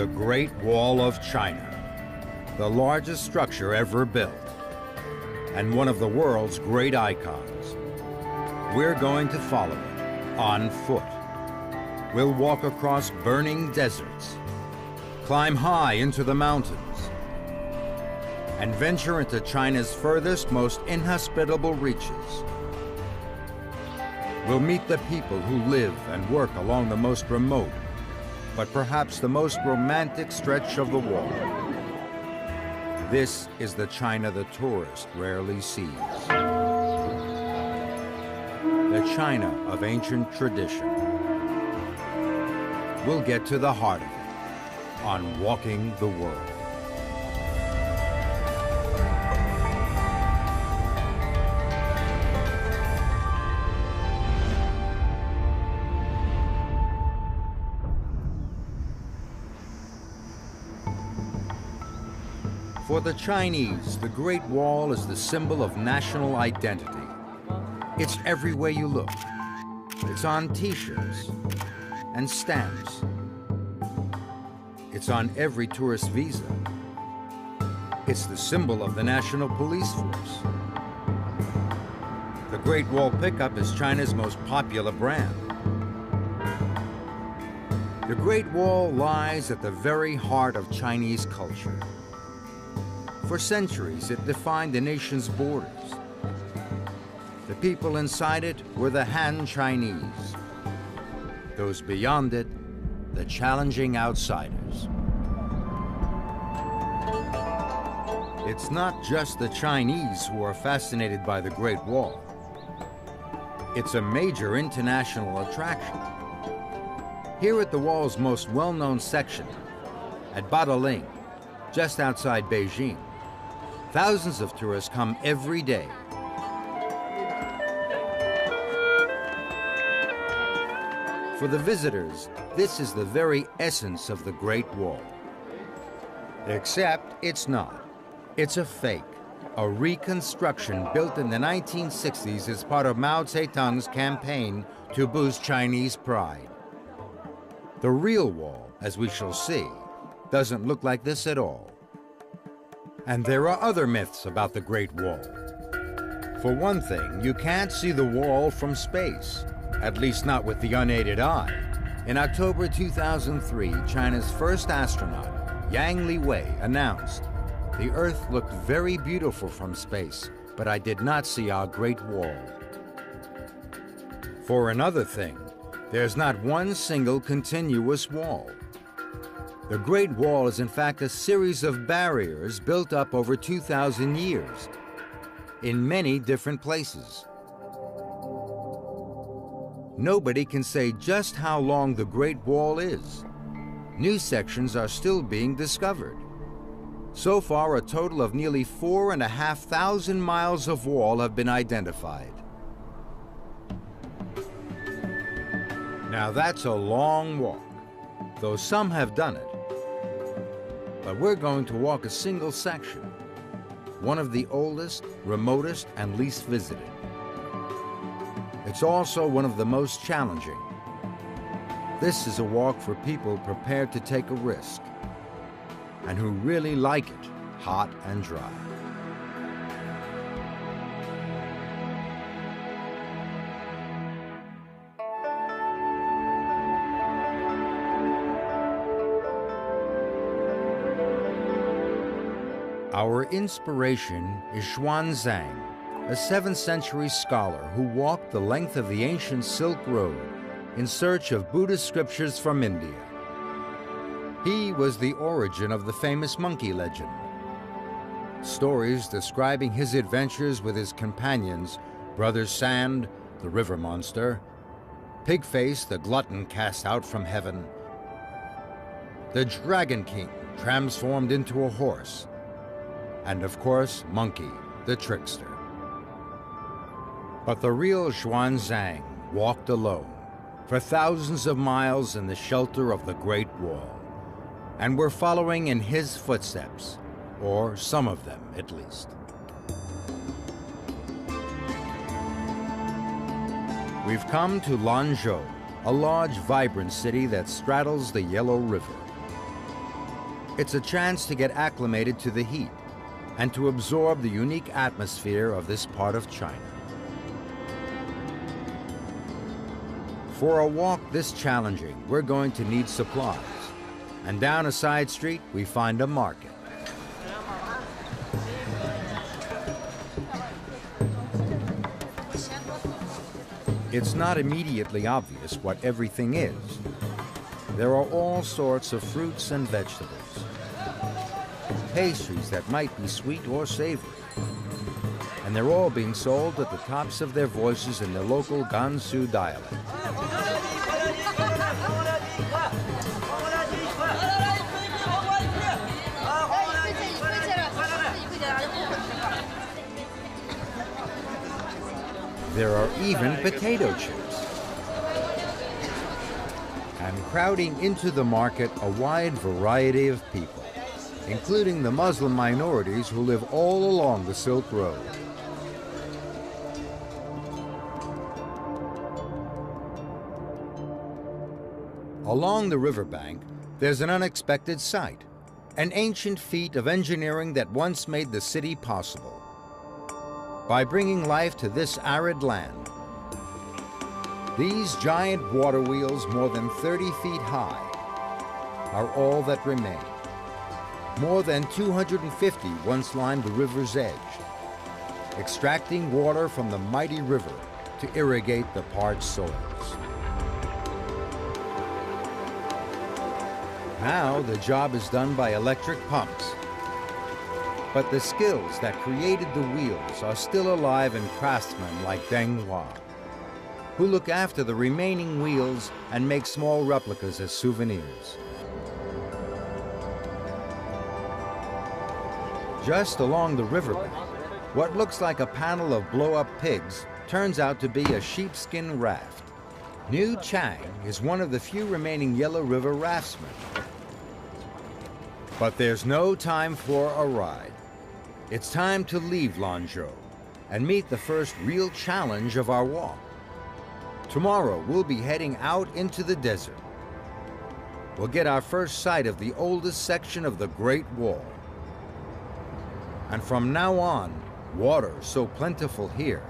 the Great Wall of China, the largest structure ever built, and one of the world's great icons. We're going to follow it on foot. We'll walk across burning deserts, climb high into the mountains, and venture into China's furthest, most inhospitable reaches. We'll meet the people who live and work along the most remote, but perhaps the most romantic stretch of the wall. This is the China the tourist rarely sees. The China of ancient tradition. We'll get to the heart of it on Walking the World. For the Chinese, the Great Wall is the symbol of national identity. It's everywhere you look. It's on T-shirts and stamps. It's on every tourist visa. It's the symbol of the National Police Force. The Great Wall pickup is China's most popular brand. The Great Wall lies at the very heart of Chinese culture. For centuries, it defined the nation's borders. The people inside it were the Han Chinese. Those beyond it, the challenging outsiders. It's not just the Chinese who are fascinated by the Great Wall. It's a major international attraction. Here at the wall's most well-known section, at Badaling, just outside Beijing, thousands of tourists come every day. For the visitors, this is the very essence of the Great Wall. Except it's not. It's a fake, a reconstruction built in the 1960s as part of Mao Zedong's campaign to boost Chinese pride. The real wall, as we shall see, doesn't look like this at all. And there are other myths about the Great Wall. For one thing, you can't see the wall from space, at least not with the unaided eye. In October 2003, China's first astronaut, Yang Liwei, announced, "The Earth looked very beautiful from space, but I did not see our Great Wall." For another thing, there's not one single continuous wall. The Great Wall is in fact a series of barriers built up over 2,000 years in many different places. Nobody can say just how long the Great Wall is. New sections are still being discovered. So far, a total of nearly 4,500 miles of wall have been identified. Now that's a long walk, though some have done it. But we're going to walk a single section, one of the oldest, remotest, and least visited. It's also one of the most challenging. This is a walk for people prepared to take a risk, and who really like it hot and dry. Our inspiration is Xuanzang, a 7th century scholar who walked the length of the ancient Silk Road in search of Buddhist scriptures from India. He was the origin of the famous monkey legend. Stories describing his adventures with his companions, Brother Sand, the river monster, Pigface, the glutton cast out from heaven, the Dragon King transformed into a horse, and of course, Monkey, the trickster. But the real Xuanzang walked alone for thousands of miles in the shelter of the Great Wall, and we're following in his footsteps, or some of them at least. We've come to Lanzhou, a large, vibrant city that straddles the Yellow River. It's a chance to get acclimated to the heat and to absorb the unique atmosphere of this part of China. For a walk this challenging, we're going to need supplies. And down a side street, we find a market. It's not immediately obvious what everything is. There are all sorts of fruits and vegetables, pastries that might be sweet or savory, and they're all being sold at the tops of their voices in the local Gansu dialect. There are even potato chips. And crowding into the market a wide variety of people, including the Muslim minorities who live all along the Silk Road. Along the riverbank, there's an unexpected sight, an ancient feat of engineering that once made the city possible. By bringing life to this arid land, these giant water wheels, more than 30 feet high, are all that remain. More than 250 once lined the river's edge, extracting water from the mighty river to irrigate the parched soils. Now the job is done by electric pumps. But the skills that created the wheels are still alive in craftsmen like Deng Hua, who look after the remaining wheels and make small replicas as souvenirs. Just along the riverbank, what looks like a panel of blow-up pigs turns out to be a sheepskin raft. Niu Chang is one of the few remaining Yellow River raftsmen. But there's no time for a ride. It's time to leave Lanzhou and meet the first real challenge of our walk. Tomorrow, we'll be heading out into the desert. We'll get our first sight of the oldest section of the Great Wall. And from now on, water so plentiful here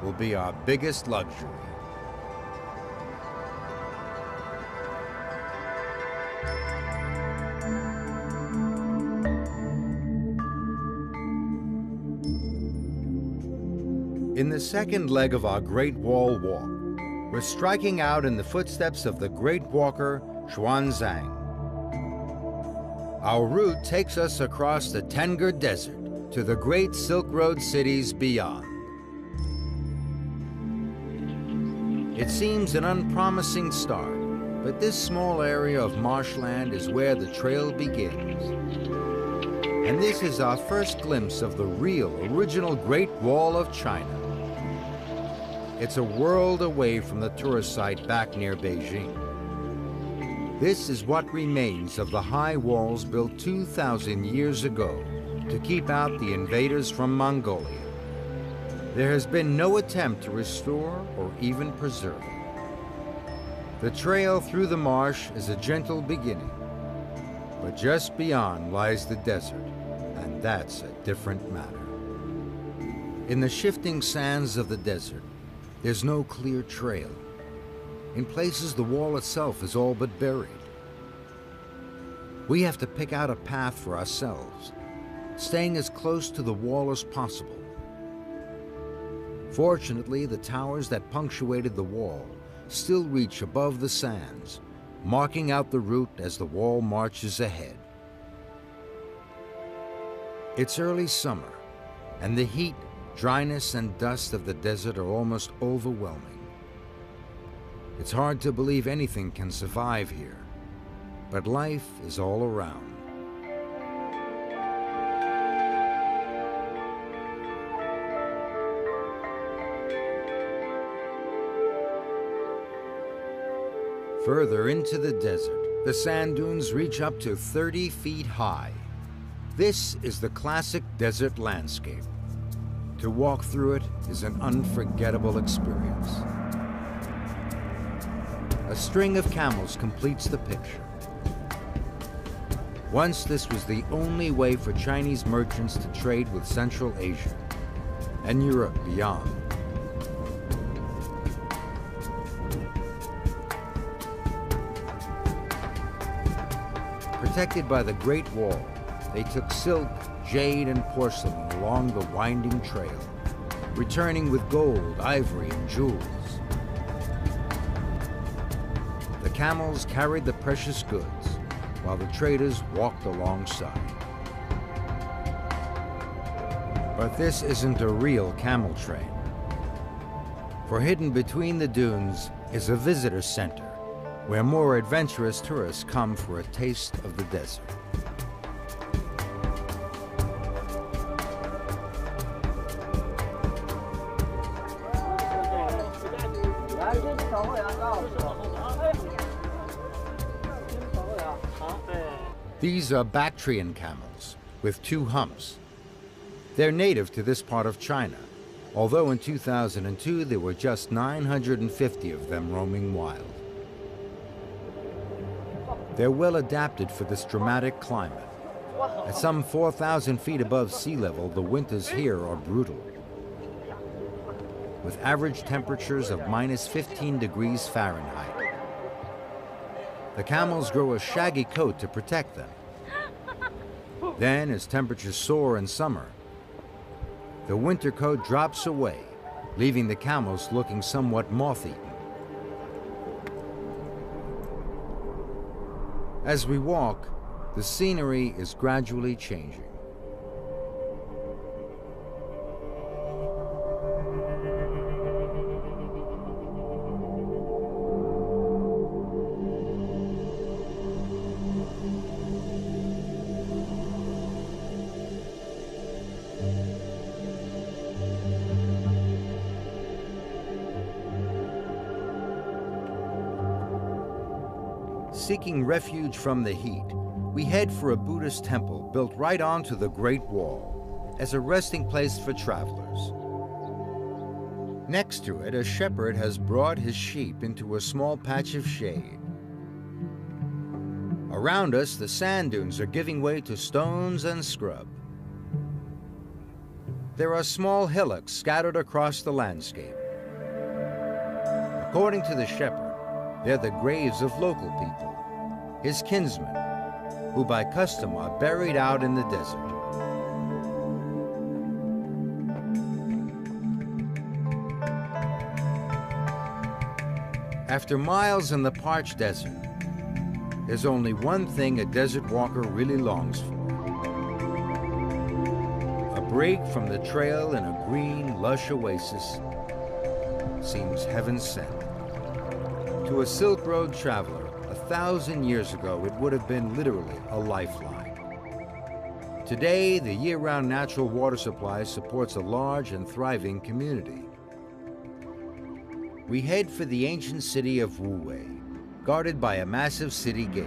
will be our biggest luxury. In the second leg of our Great Wall walk, we're striking out in the footsteps of the great walker Xuanzang. Our route takes us across the Tengger Desert to the great Silk Road cities beyond. It seems an unpromising start, but this small area of marshland is where the trail begins. And this is our first glimpse of the real, original Great Wall of China. It's a world away from the tourist site back near Beijing. This is what remains of the high walls built 2,000 years ago to keep out the invaders from Mongolia. There has been no attempt to restore or even preserve it. The trail through the marsh is a gentle beginning, but just beyond lies the desert, and that's a different matter. In the shifting sands of the desert, there's no clear trail. In places, the wall itself is all but buried. We have to pick out a path for ourselves, staying as close to the wall as possible. Fortunately, the towers that punctuated the wall still reach above the sands, marking out the route as the wall marches ahead. It's early summer, and the heat, dryness, and dust of the desert are almost overwhelming. It's hard to believe anything can survive here, but life is all around. Further into the desert, the sand dunes reach up to 30 feet high. This is the classic desert landscape. To walk through it is an unforgettable experience. A string of camels completes the picture. Once this was the only way for Chinese merchants to trade with Central Asia and Europe beyond. Protected by the Great Wall, they took silk, jade, and porcelain along the winding trail, returning with gold, ivory, and jewels. The camels carried the precious goods, while the traders walked alongside. But this isn't a real camel train, for hidden between the dunes is a visitor center, where more adventurous tourists come for a taste of the desert. These are Bactrian camels with 2 humps. They're native to this part of China, although in 2002 there were just 950 of them roaming wild. They're well adapted for this dramatic climate. At some 4,000 feet above sea level, the winters here are brutal, with average temperatures of -15 degrees Fahrenheit. The camels grow a shaggy coat to protect them. Then, as temperatures soar in summer, the winter coat drops away, leaving the camels looking somewhat moth-eaten. As we walk, the scenery is gradually changing. Seeking refuge from the heat, we head for a Buddhist temple built right onto the Great Wall as a resting place for travelers. Next to it, a shepherd has brought his sheep into a small patch of shade. Around us, the sand dunes are giving way to stones and scrub. There are small hillocks scattered across the landscape. According to the shepherd, they're the graves of local people, his kinsmen, who by custom are buried out in the desert. After miles in the parched desert, there's only one thing a desert walker really longs for: a break from the trail in a green, lush oasis. Seems heaven sent. To a Silk Road traveler, 1,000 years ago, it would have been literally a lifeline. Today, the year-round natural water supply supports a large and thriving community. We head for the ancient city of Wuwei, guarded by a massive city gate.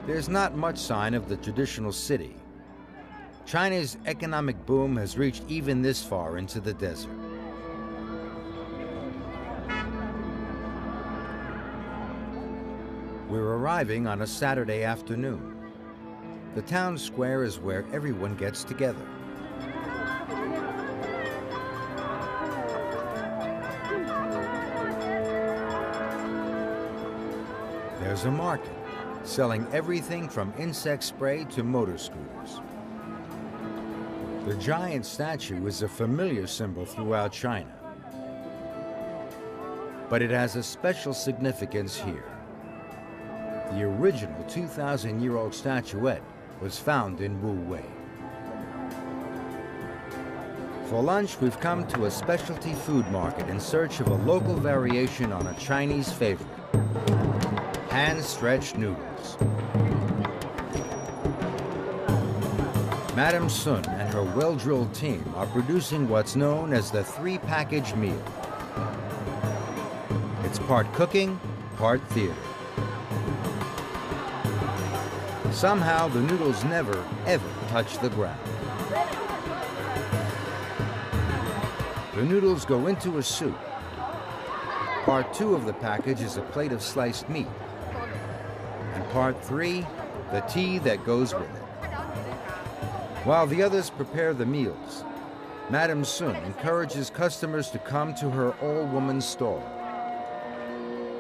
There's not much sign of the traditional city. China's economic boom has reached even this far into the desert. We're arriving on a Saturday afternoon. The town square is where everyone gets together. There's a market, selling everything from insect spray to motor scooters. The giant statue is a familiar symbol throughout China, but it has a special significance here. The original 2,000-year-old statuette was found in Wuwei. For lunch, we've come to a specialty food market in search of a local variation on a Chinese favorite: hand-stretched noodles. Madame Sun and her well-drilled team are producing what's known as the 3-package meal. It's part cooking, part theater. Somehow, the noodles never, ever touch the ground. The noodles go into a soup. Part 2 of the package is a plate of sliced meat. Part 3, the tea that goes with it. While the others prepare the meals, Madame Sun encourages customers to come to her all-woman stall.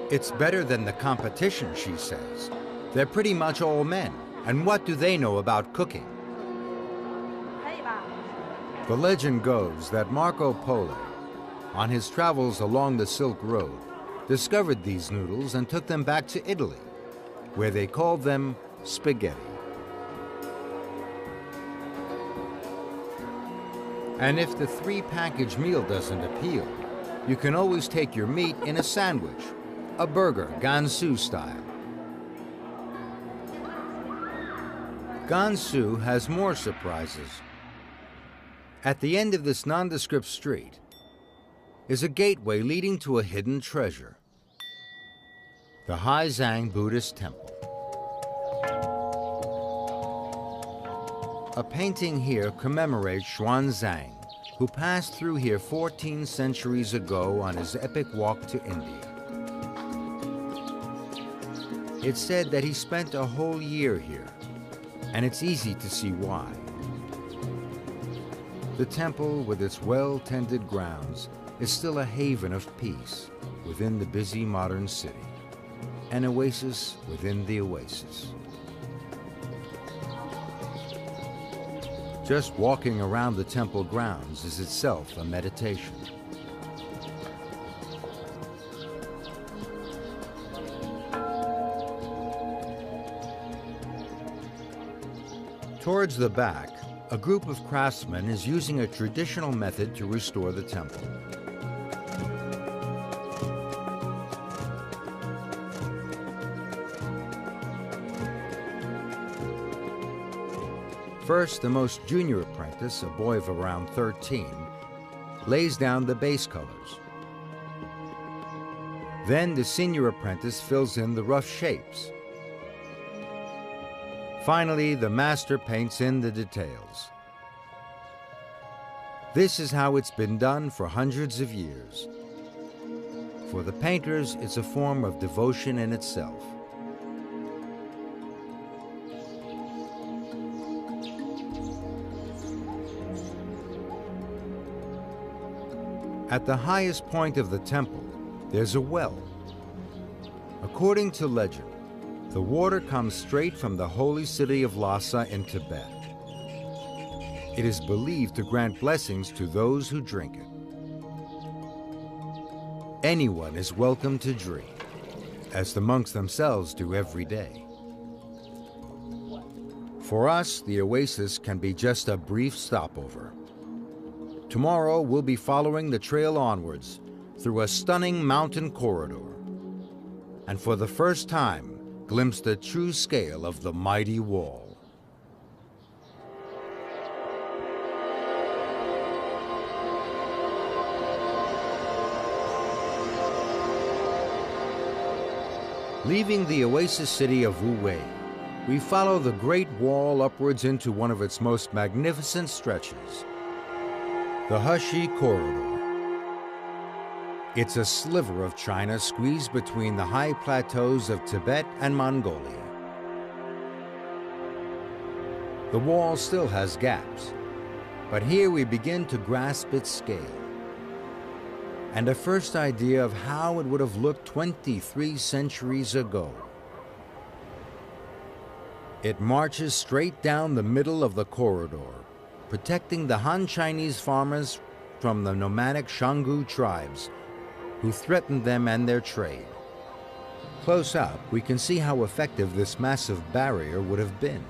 It's better than the competition, she says. They're pretty much all men, and what do they know about cooking? The legend goes that Marco Polo, on his travels along the Silk Road, discovered these noodles and took them back to Italy, where they called them spaghetti. And if the three-package meal doesn't appeal, you can always take your meat in a sandwich, a burger, Gansu style. Gansu has more surprises. At the end of this nondescript street is a gateway leading to a hidden treasure, the Haizang Buddhist Temple. A painting here commemorates Xuanzang, who passed through here 14 centuries ago on his epic walk to India. It's said that he spent a whole year here, and it's easy to see why. The temple, with its well-tended grounds, is still a haven of peace within the busy modern city, an oasis within the oasis. Just walking around the temple grounds is itself a meditation. Towards the back, a group of craftsmen is using a traditional method to restore the temple. First, the most junior apprentice, a boy of around 13, lays down the base colors. Then the senior apprentice fills in the rough shapes. Finally, the master paints in the details. This is how it's been done for hundreds of years. For the painters, it's a form of devotion in itself. At the highest point of the temple, there's a well. According to legend, the water comes straight from the holy city of Lhasa in Tibet. It is believed to grant blessings to those who drink it. Anyone is welcome to drink, as the monks themselves do every day. For us, the oasis can be just a brief stopover. Tomorrow, we'll be following the trail onwards through a stunning mountain corridor, and for the first time, glimpse the true scale of the mighty wall. Leaving the oasis city of Wu Wei, we follow the Great Wall upwards into one of its most magnificent stretches, the Heshi Corridor. It's a sliver of China squeezed between the high plateaus of Tibet and Mongolia. The wall still has gaps, but here we begin to grasp its scale, and a first idea of how it would have looked 23 centuries ago. It marches straight down the middle of the corridor, protecting the Han Chinese farmers from the nomadic Shangu tribes who threatened them and their trade. Close up, we can see how effective this massive barrier would have been.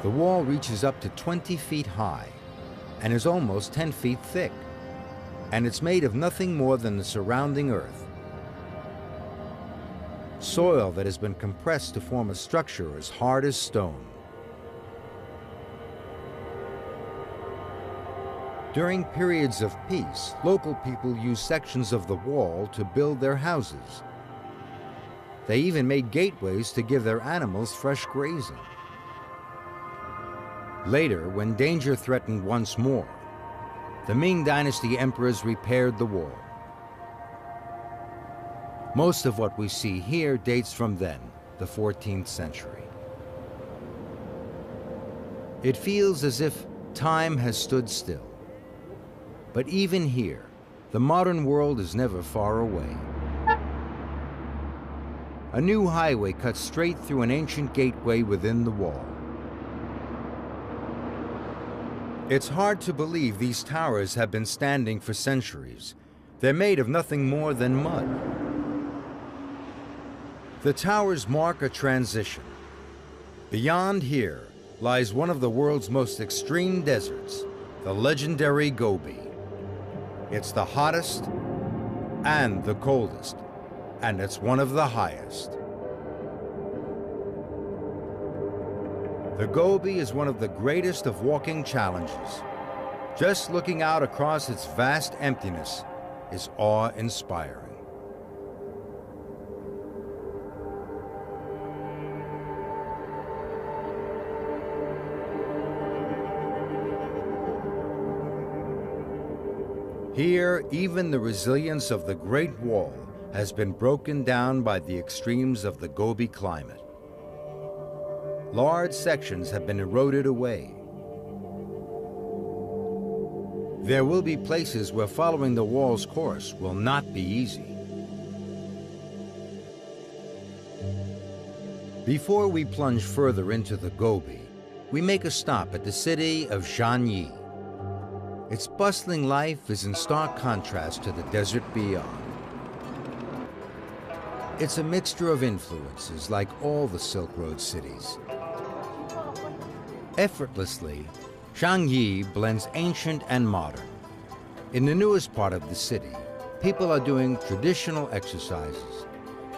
The wall reaches up to 20 feet high and is almost 10 feet thick, and it's made of nothing more than the surrounding earth. Soil that has been compressed to form a structure as hard as stone. During periods of peace, local people used sections of the wall to build their houses. They even made gateways to give their animals fresh grazing. Later, when danger threatened once more, the Ming Dynasty emperors repaired the wall. Most of what we see here dates from then, the 14th century. It feels as if time has stood still. But even here, the modern world is never far away. A new highway cuts straight through an ancient gateway within the wall. It's hard to believe these towers have been standing for centuries. They're made of nothing more than mud. The towers mark a transition. Beyond here lies one of the world's most extreme deserts, the legendary Gobi. It's the hottest and the coldest, and it's one of the highest. The Gobi is one of the greatest of walking challenges. Just looking out across its vast emptiness is awe-inspiring. Here, even the resilience of the Great Wall has been broken down by the extremes of the Gobi climate. Large sections have been eroded away. There will be places where following the wall's course will not be easy. Before we plunge further into the Gobi, we make a stop at the city of Xianyi. Its bustling life is in stark contrast to the desert beyond. It's a mixture of influences like all the Silk Road cities. Effortlessly, Xianyi blends ancient and modern. In the newest part of the city, people are doing traditional exercises,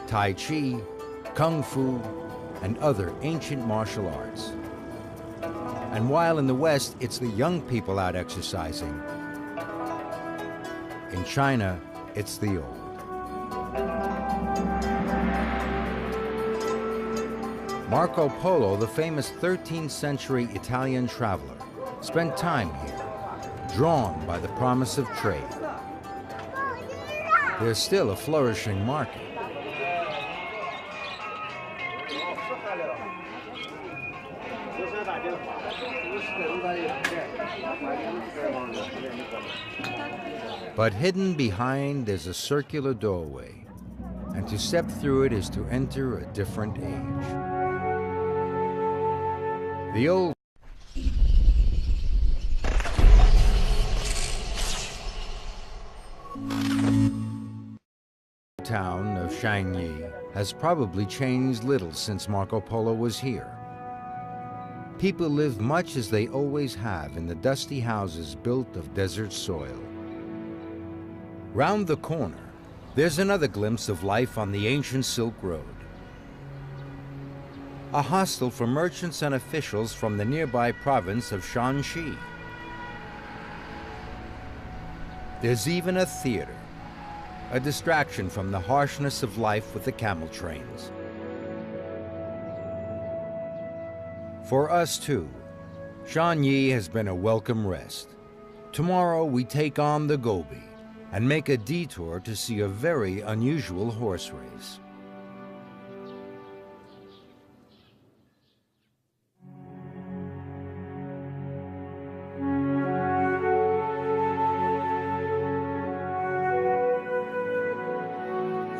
Tai Chi, Kung Fu, and other ancient martial arts. And while in the West, it's the young people out exercising, in China, it's the old. Marco Polo, the famous 13th century Italian traveler, spent time here, drawn by the promise of trade. There's still a flourishing market. But hidden behind is a circular doorway, and to step through it is to enter a different age. The old town of Xianyi has probably changed little since Marco Polo was here. People live much as they always have in the dusty houses built of desert soil. Round the corner, there's another glimpse of life on the ancient Silk Road. A hostel for merchants and officials from the nearby province of Shanxi. There's even a theater, a distraction from the harshness of life with the camel trains. For us too, Xianyi has been a welcome rest. Tomorrow we take on the Gobi and make a detour to see a very unusual horse race.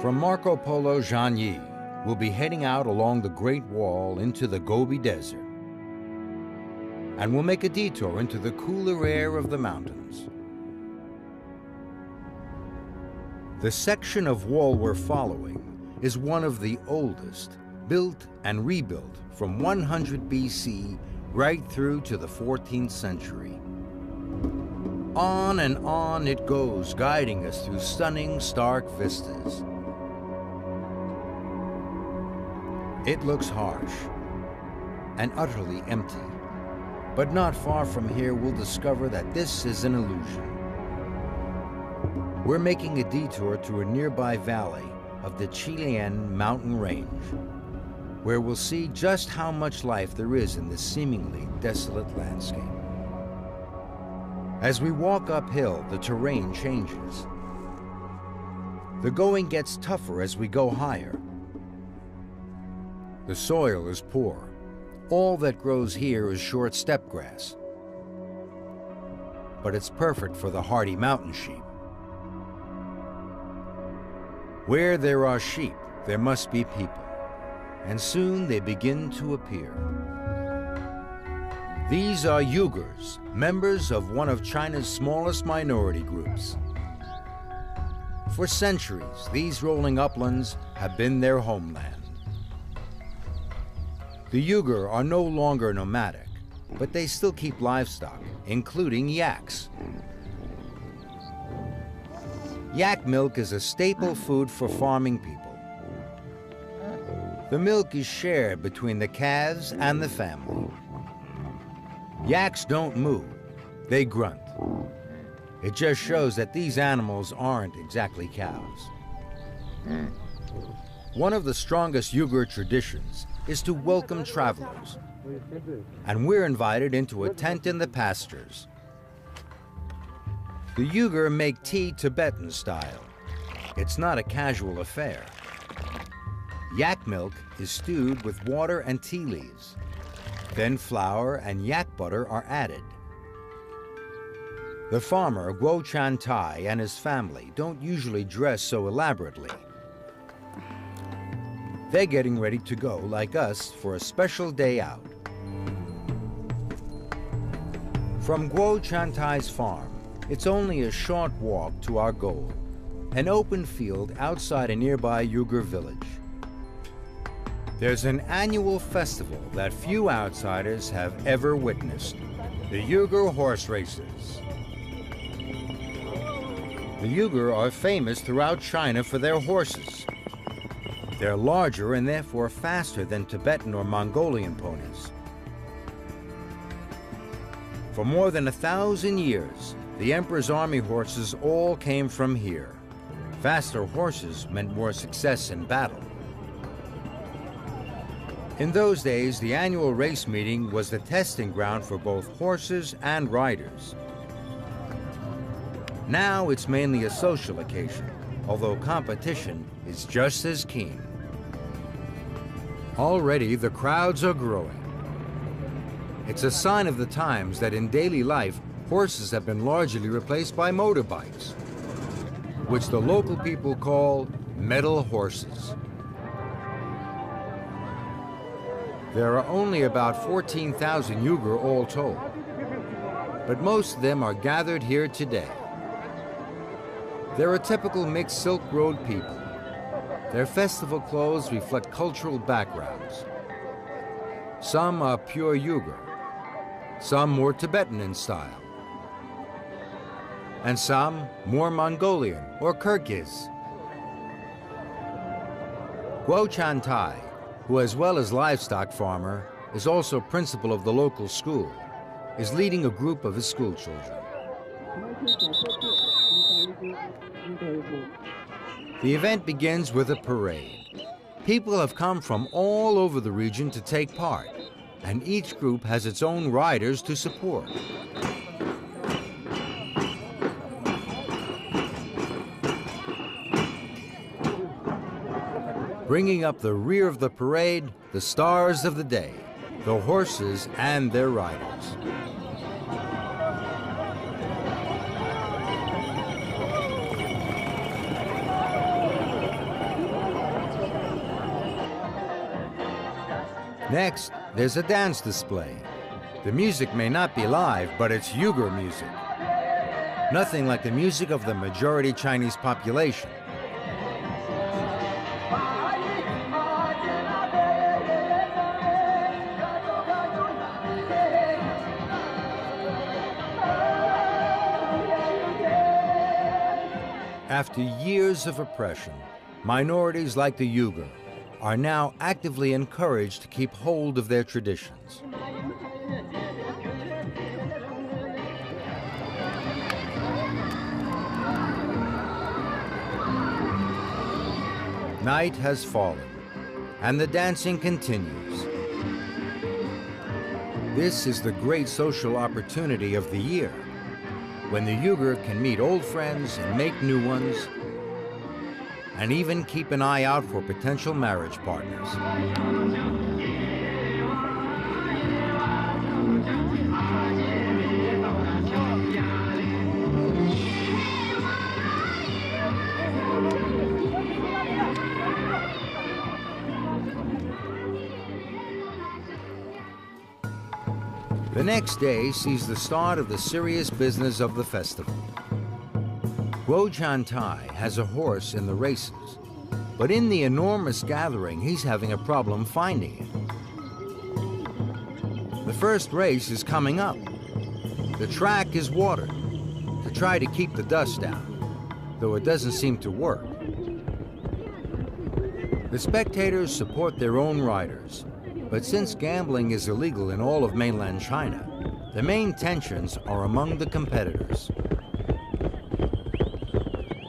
From Marco Polo Xianyi, we'll be heading out along the Great Wall into the Gobi Desert. And we'll make a detour into the cooler air of the mountains. The section of wall we're following is one of the oldest, built and rebuilt from 100 BC right through to the 14th century. On and on it goes, guiding us through stunning, stark vistas. It looks harsh and utterly empty, but not far from here we'll discover that this is an illusion. We're making a detour to a nearby valley of the Qilian mountain range, where we'll see just how much life there is in this seemingly desolate landscape. As we walk uphill, the terrain changes. The going gets tougher as we go higher. The soil is poor. All that grows here is short steppe grass. But it's perfect for the hardy mountain sheep. Where there are sheep, there must be people, and soon they begin to appear. These are Uyghurs, members of one of China's smallest minority groups. For centuries, these rolling uplands have been their homeland. The Uyghur are no longer nomadic, but they still keep livestock, including yaks. Yak milk is a staple food for farming people. The milk is shared between the calves and the family. Yaks don't moo, they grunt. It just shows that these animals aren't exactly cows. One of the strongest Uyghur traditions is to welcome travelers. And we're invited into a tent in the pastures. The Uyghur make tea Tibetan style. It's not a casual affair. Yak milk is stewed with water and tea leaves. Then flour and yak butter are added. The farmer, Guo Chan Tai, and his family don't usually dress so elaborately. They're getting ready to go, like us, for a special day out. From Guo Chan Tai's farm, it's only a short walk to our goal, an open field outside a nearby Uyghur village. There's an annual festival that few outsiders have ever witnessed, the Uyghur horse races. The Uyghur are famous throughout China for their horses. They're larger and therefore faster than Tibetan or Mongolian ponies. For more than 1,000 years, the emperor's army horses all came from here. Faster horses meant more success in battle. In those days, the annual race meeting was the testing ground for both horses and riders. Now it's mainly a social occasion, although competition is just as keen. Already the crowds are growing. It's a sign of the times that in daily life, horses have been largely replaced by motorbikes, which the local people call metal horses. There are only about 14,000 Uyghur all told, but most of them are gathered here today. They're a typical mixed Silk Road people. Their festival clothes reflect cultural backgrounds. Some are pure Uyghur, some more Tibetan in style, and some more Mongolian or Kyrgyz. Guo Chan Tai, who as well as livestock farmer, is also principal of the local school, is leading a group of his school children. The event begins with a parade. People have come from all over the region to take part, and each group has its own riders to support. Bringing up the rear of the parade, the stars of the day, the horses and their riders. Next, there's a dance display. The music may not be live, but it's Uyghur music. Nothing like the music of the majority Chinese population. After years of oppression, minorities like the Uyghur are now actively encouraged to keep hold of their traditions. Night has fallen, and the dancing continues. This is the great social opportunity of the year, when the Uyghur can meet old friends and make new ones, and even keep an eye out for potential marriage partners. The next day sees the start of the serious business of the festival. Guo Jiantai has a horse in the races, but in the enormous gathering, he's having a problem finding it. The first race is coming up. The track is watered to try to keep the dust down, though it doesn't seem to work. The spectators support their own riders, but since gambling is illegal in all of mainland China, the main tensions are among the competitors.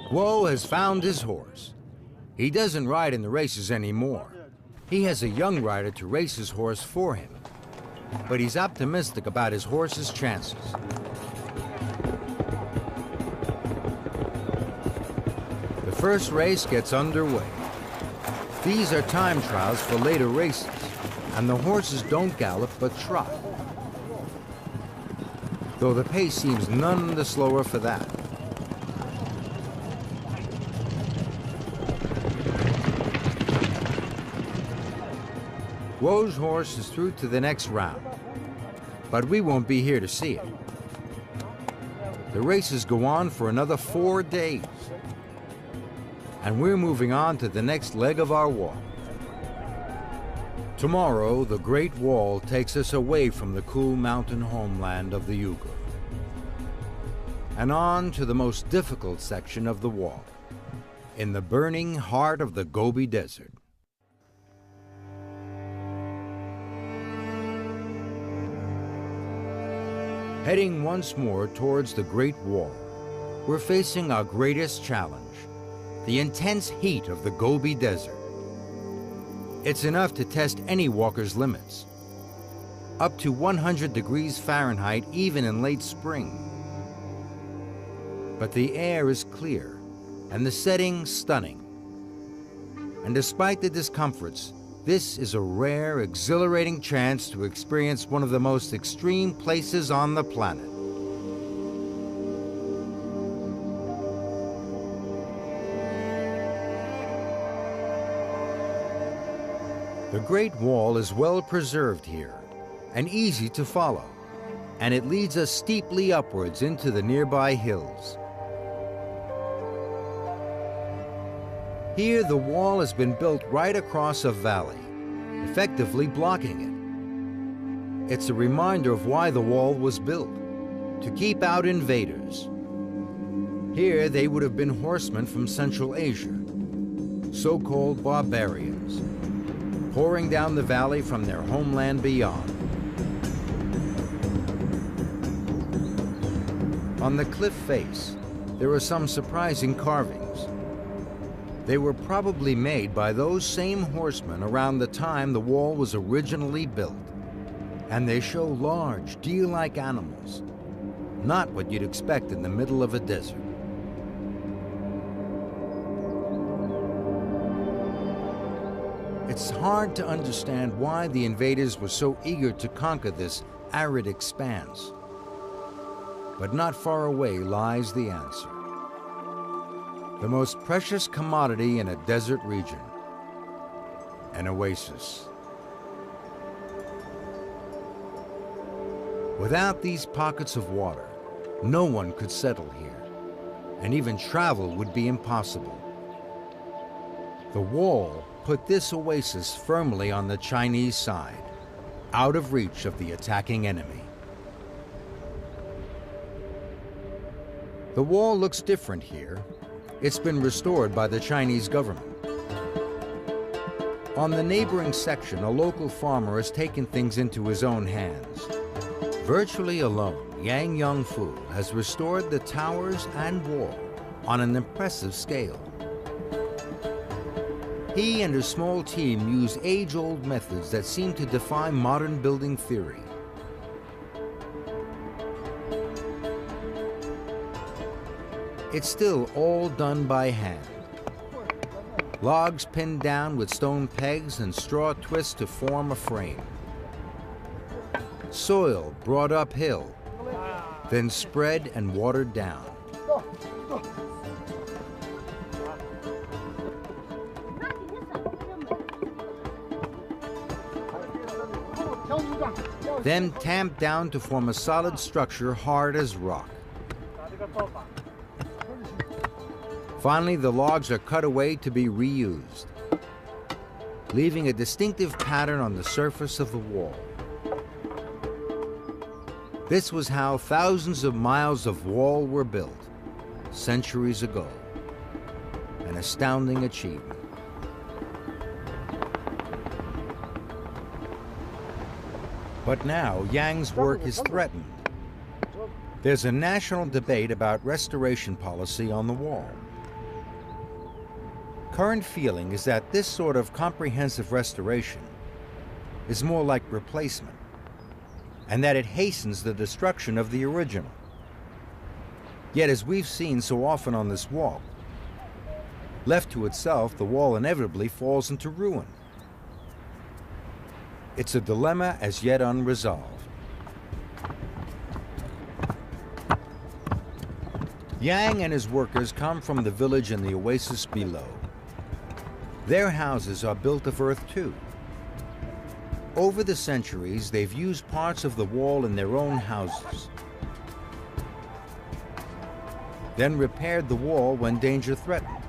Guo has found his horse. He doesn't ride in the races anymore. He has a young rider to race his horse for him, but he's optimistic about his horse's chances. The first race gets underway. These are time trials for later races, and the horses don't gallop but trot, though the pace seems none the slower for that. Guo's horse is through to the next round, but we won't be here to see it. The races go on for another 4 days, and we're moving on to the next leg of our walk. Tomorrow, the Great Wall takes us away from the cool mountain homeland of the Uyghur and on to the most difficult section of the wall, in the burning heart of the Gobi Desert. Heading once more towards the Great Wall, we're facing our greatest challenge, the intense heat of the Gobi Desert. It's enough to test any walker's limits, up to 100 degrees Fahrenheit even in late spring. But the air is clear and the setting stunning. And despite the discomforts, this is a rare, exhilarating chance to experience one of the most extreme places on the planet. The Great Wall is well preserved here and easy to follow, and it leads us steeply upwards into the nearby hills. Here, the wall has been built right across a valley, effectively blocking it. It's a reminder of why the wall was built, to keep out invaders. Here, they would have been horsemen from Central Asia, so-called barbarians, pouring down the valley from their homeland beyond. On the cliff face, there are some surprising carvings. They were probably made by those same horsemen around the time the wall was originally built, and they show large, deer-like animals, not what you'd expect in the middle of a desert. It's hard to understand why the invaders were so eager to conquer this arid expanse. But not far away lies the answer. The most precious commodity in a desert region, an oasis. Without these pockets of water, no one could settle here, and even travel would be impossible. The wall put this oasis firmly on the Chinese side, out of reach of the attacking enemy. The wall looks different here. It's been restored by the Chinese government. On the neighboring section, a local farmer has taken things into his own hands. Virtually alone, Yang Yongfu has restored the towers and wall on an impressive scale. He and his small team use age-old methods that seem to defy modern building theory. It's still all done by hand. Logs pinned down with stone pegs and straw twists to form a frame. Soil brought uphill, then spread and watered down. Then tamped down to form a solid structure hard as rock. Finally, the logs are cut away to be reused, leaving a distinctive pattern on the surface of the wall. This was how thousands of miles of wall were built centuries ago. An astounding achievement. But now, Yang's work is threatened. There's a national debate about restoration policy on the wall. Current feeling is that this sort of comprehensive restoration is more like replacement, and that it hastens the destruction of the original. Yet, as we've seen so often on this walk, left to itself, the wall inevitably falls into ruin. It's a dilemma as yet unresolved. Yang and his workers come from the village and the oasis below. Their houses are built of earth too. Over the centuries, they've used parts of the wall in their own houses, then repaired the wall when danger threatened.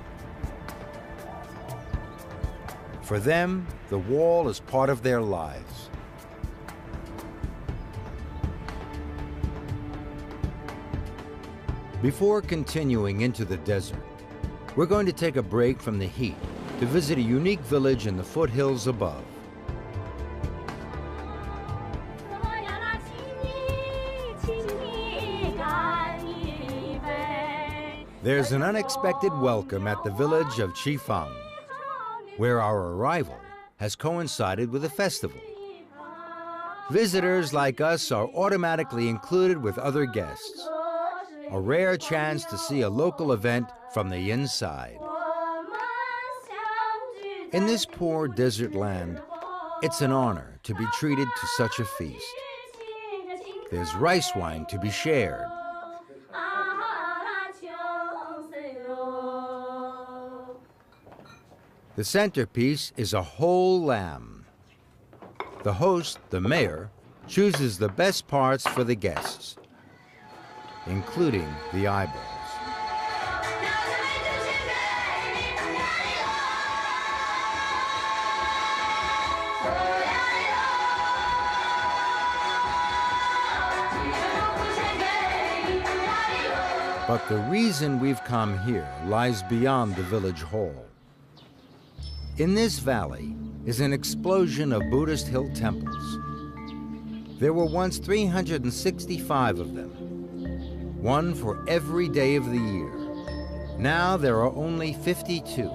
For them, the wall is part of their lives. Before continuing into the desert, we're going to take a break from the heat to visit a unique village in the foothills above. There's an unexpected welcome at the village of Chifang, where our arrival has coincided with a festival. Visitors like us are automatically included with other guests, a rare chance to see a local event from the inside. In this poor desert land, it's an honor to be treated to such a feast. There's rice wine to be shared, the centerpiece is a whole lamb. The host, the mayor, chooses the best parts for the guests, including the eyeballs. But the reason we've come here lies beyond the village hall. In this valley is an explosion of Buddhist hill temples. There were once 365 of them, one for every day of the year. Now there are only 52.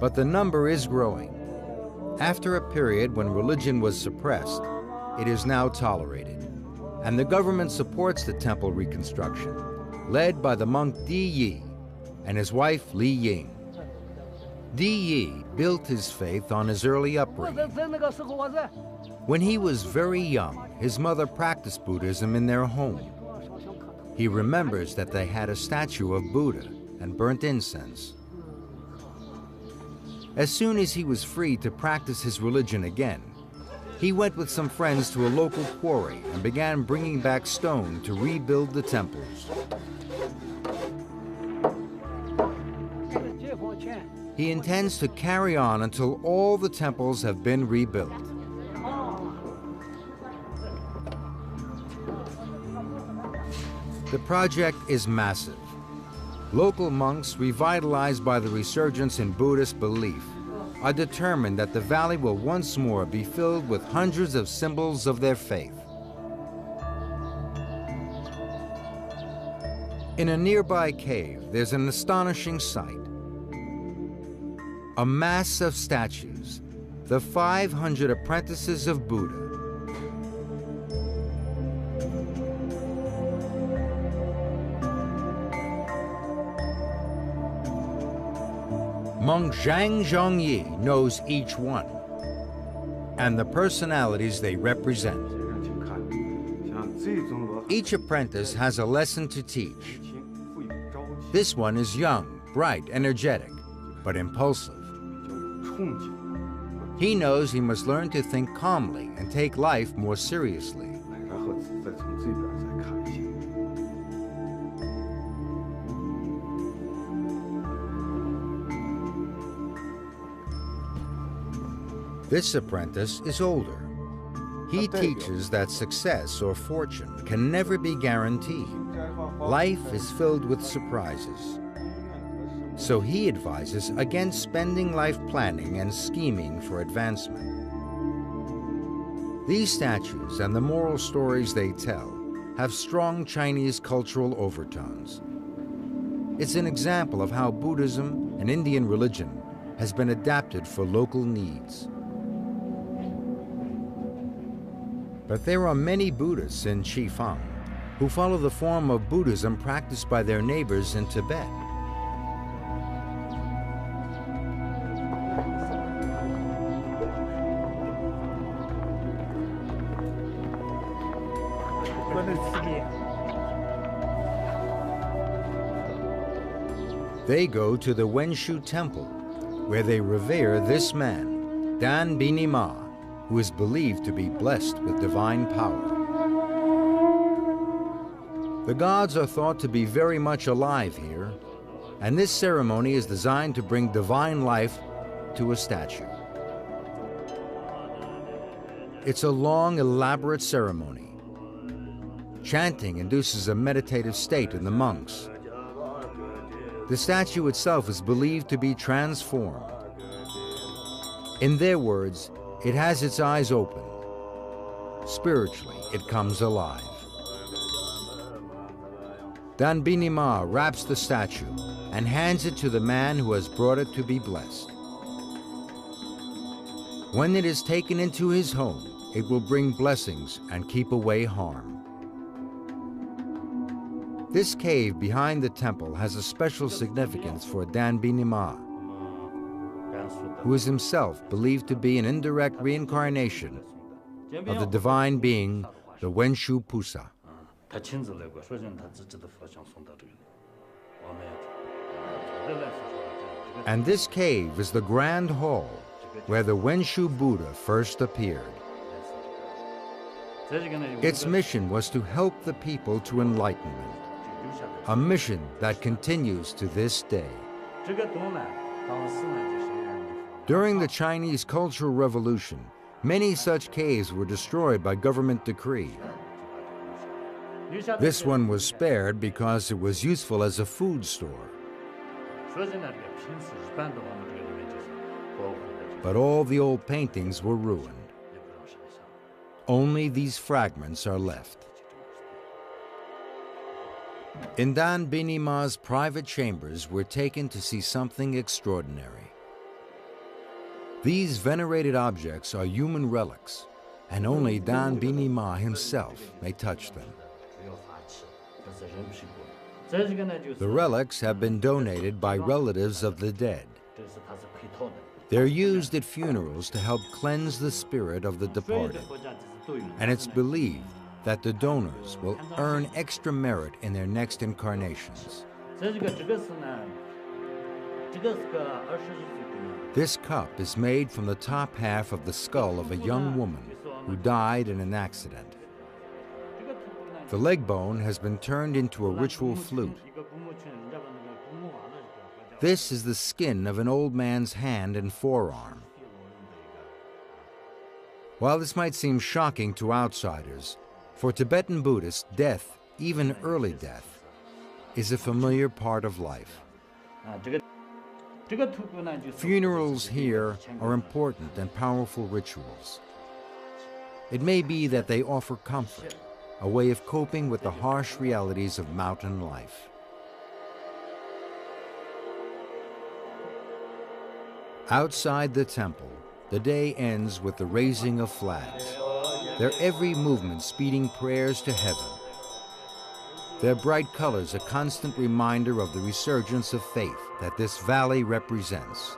But the number is growing. After a period when religion was suppressed, it is now tolerated, and the government supports the temple reconstruction, led by the monk Di Yi and his wife Li Ying. Di Yi built his faith on his early upbringing. When he was very young, his mother practiced Buddhism in their home. He remembers that they had a statue of Buddha and burnt incense. As soon as he was free to practice his religion again, he went with some friends to a local quarry and began bringing back stone to rebuild the temples. He intends to carry on until all the temples have been rebuilt. The project is massive. Local monks, revitalized by the resurgence in Buddhist belief, are determined that the valley will once more be filled with hundreds of symbols of their faith. In a nearby cave, there's an astonishing sight. A mass of statues, the 500 apprentices of Buddha. Monk Zhang Zhongyi knows each one and the personalities they represent. Each apprentice has a lesson to teach. This one is young, bright, energetic, but impulsive. He knows he must learn to think calmly and take life more seriously. This apprentice is older. He teaches that success or fortune can never be guaranteed. Life is filled with surprises. So he advises against spending life planning and scheming for advancement. These statues and the moral stories they tell have strong Chinese cultural overtones. It's an example of how Buddhism, an Indian religion, has been adapted for local needs. But there are many Buddhists in Qifeng who follow the form of Buddhism practiced by their neighbors in Tibet. They go to the Wenshu Temple, where they revere this man, Dan Bini Ma, who is believed to be blessed with divine power. The gods are thought to be very much alive here, and this ceremony is designed to bring divine life to a statue. It's a long, elaborate ceremony. Chanting induces a meditative state in the monks. The statue itself is believed to be transformed. In their words, it has its eyes open. Spiritually, it comes alive. Dan Bini Ma wraps the statue and hands it to the man who has brought it to be blessed. When it is taken into his home, it will bring blessings and keep away harm. This cave behind the temple has a special significance for Dan Bini Ma, who is himself believed to be an indirect reincarnation of the divine being, the Wenshu Pusa. And this cave is the Grand Hall where the Wenshu Buddha first appeared. Its mission was to help the people to enlightenment, a mission that continues to this day. During the Chinese Cultural Revolution, many such caves were destroyed by government decree. This one was spared because it was useful as a food store. But all the old paintings were ruined. Only these fragments are left. In Dan Bini Ma's private chambers, we're taken to see something extraordinary. These venerated objects are human relics, and only Dan Bini Ma himself may touch them. The relics have been donated by relatives of the dead. They're used at funerals to help cleanse the spirit of the departed, and it's believed that the donors will earn extra merit in their next incarnations. This cup is made from the top half of the skull of a young woman who died in an accident. The leg bone has been turned into a ritual flute. This is the skin of an old man's hand and forearm. While this might seem shocking to outsiders, for Tibetan Buddhists, death, even early death, is a familiar part of life. Funerals here are important and powerful rituals. It may be that they offer comfort, a way of coping with the harsh realities of mountain life. Outside the temple, the day ends with the raising of flags, their every movement speeding prayers to heaven. Their bright colors a constant reminder of the resurgence of faith that this valley represents.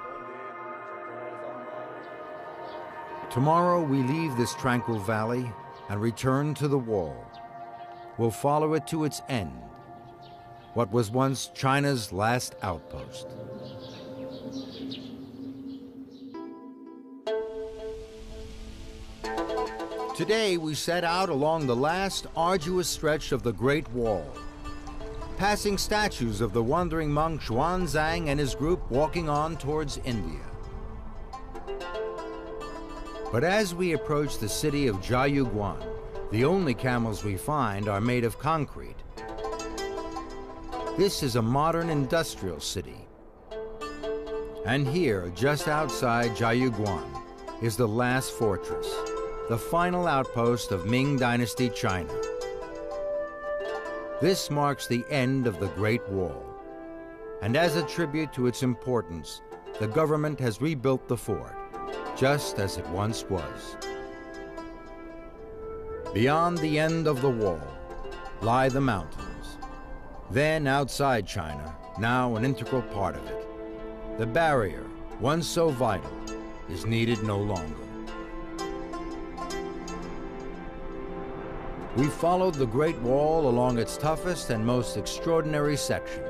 Tomorrow we leave this tranquil valley and return to the wall. We'll follow it to its end, what was once China's last outpost. Today we set out along the last arduous stretch of the Great Wall, passing statues of the wandering monk Xuanzang and his group walking on towards India. But as we approach the city of Jiayuguan, the only camels we find are made of concrete. This is a modern industrial city. And here, just outside Jiayuguan, is the last fortress, the final outpost of Ming Dynasty China. This marks the end of the Great Wall. And as a tribute to its importance, the government has rebuilt the fort, just as it once was. Beyond the end of the wall lie the mountains. Then outside China, now an integral part of it, the barrier, once so vital, is needed no longer. We followed the Great Wall along its toughest and most extraordinary section,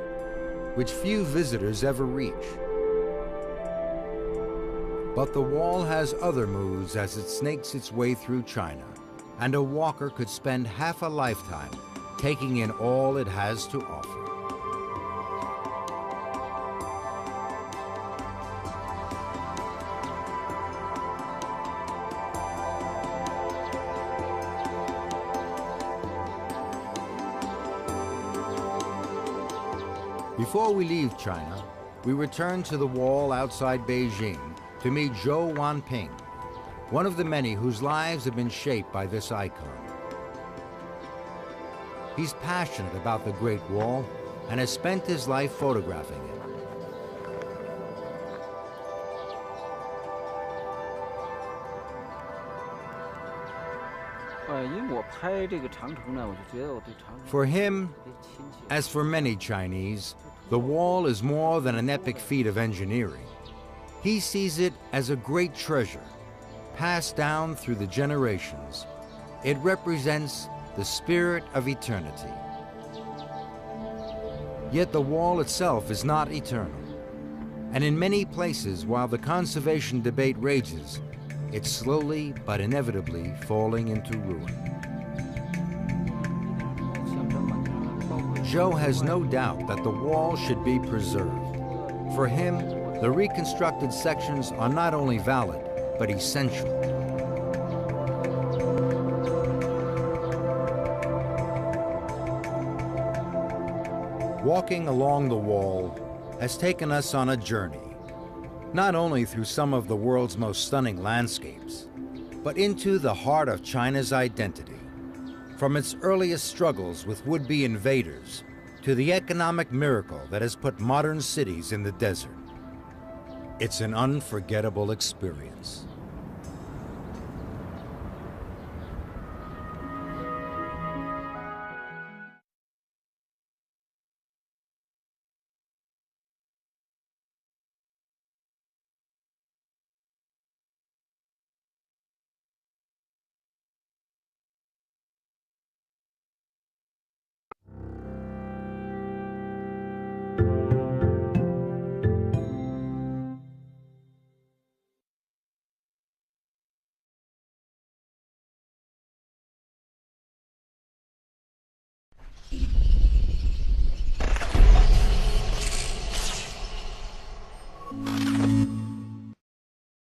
which few visitors ever reach. But the wall has other moods as it snakes its way through China, and a walker could spend half a lifetime taking in all it has to offer. Before we leave China, we return to the wall outside Beijing to meet Zhou Wanping, one of the many whose lives have been shaped by this icon. He's passionate about the Great Wall and has spent his life photographing it. For him, as for many Chinese, the wall is more than an epic feat of engineering. He sees it as a great treasure, passed down through the generations. It represents the spirit of eternity. Yet the wall itself is not eternal. And in many places, while the conservation debate rages, it's slowly but inevitably falling into ruin. Zhou has no doubt that the wall should be preserved. For him, the reconstructed sections are not only valid, but essential. Walking along the wall has taken us on a journey, not only through some of the world's most stunning landscapes, but into the heart of China's identity. From its earliest struggles with would-be invaders to the economic miracle that has put modern cities in the desert. It's an unforgettable experience.